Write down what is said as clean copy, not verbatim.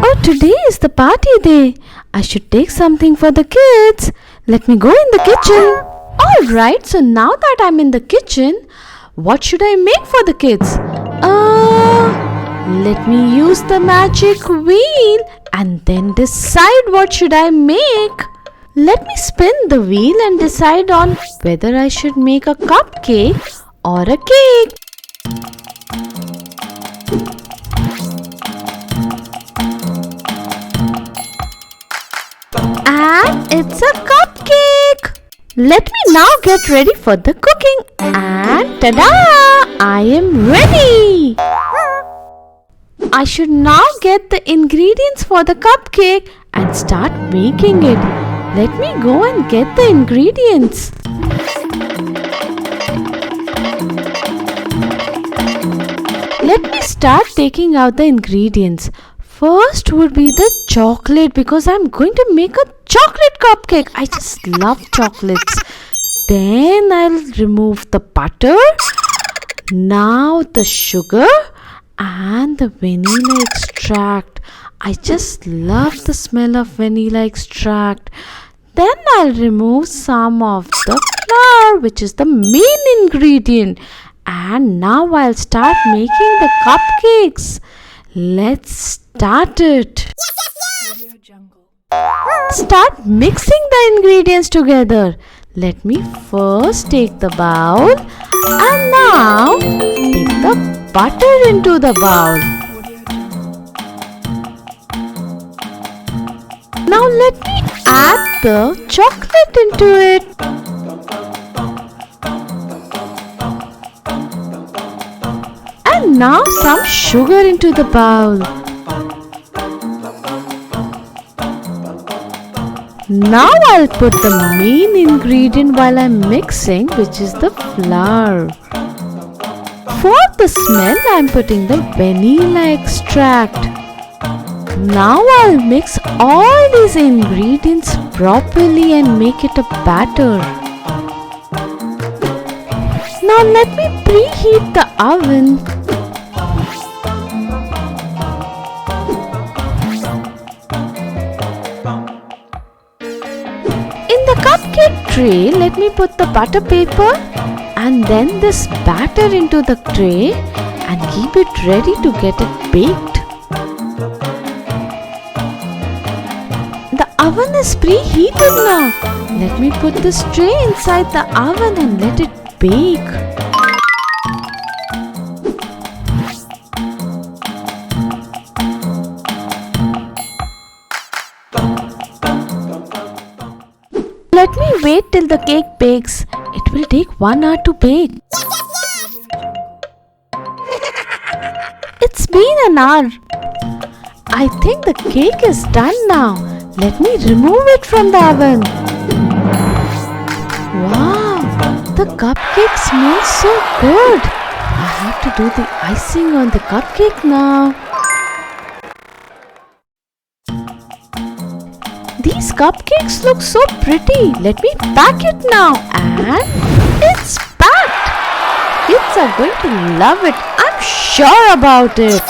Oh, today is the party day. I should take something for the kids. Let me go in the kitchen. Alright, so now that I'm in the kitchen, what should I make for the kids? Let me use the magic wheel and then decide what should I make. Let me spin the wheel and decide on whether I should make a cupcake or a cake. And it's a cupcake. Let me now get ready for the cooking. And ta-da! I am ready. I should now get the ingredients for the cupcake and start making it. Let me go and get the ingredients. Let me start taking out the ingredients. First would be the chocolate because I'm going to make a chocolate cupcake. I just love chocolates. Then I'll remove the butter. Now the sugar and the vanilla extract. I just love the smell of vanilla extract. Then I'll remove some of the flour, which is the main ingredient. And now I'll start making the cupcakes. Let's start it. Start mixing the ingredients together. Let me first take the bowl and now take the butter into the bowl. Now let me add the chocolate into it. And now some sugar into the bowl. Now I'll put the main ingredient while I'm mixing, which is the flour. For the smell, I'm putting the vanilla extract. Now I'll mix all these ingredients properly and make it a batter. Now let me preheat the oven. In the cupcake tray, let me put the butter paper and then this batter into the tray and keep it ready to get it baked. The oven is preheated now. Let me put this tray inside the oven and let it bake. Let me wait till the cake bakes. It will take 1 hour to bake. It's been an hour. I think the cake is done now. Let me remove it from the oven. Wow, the cupcake smells so good. I have to do the icing on the cupcake now. These cupcakes look so pretty. Let me pack it now. And it's packed. Kids are going to love it. I'm sure about it.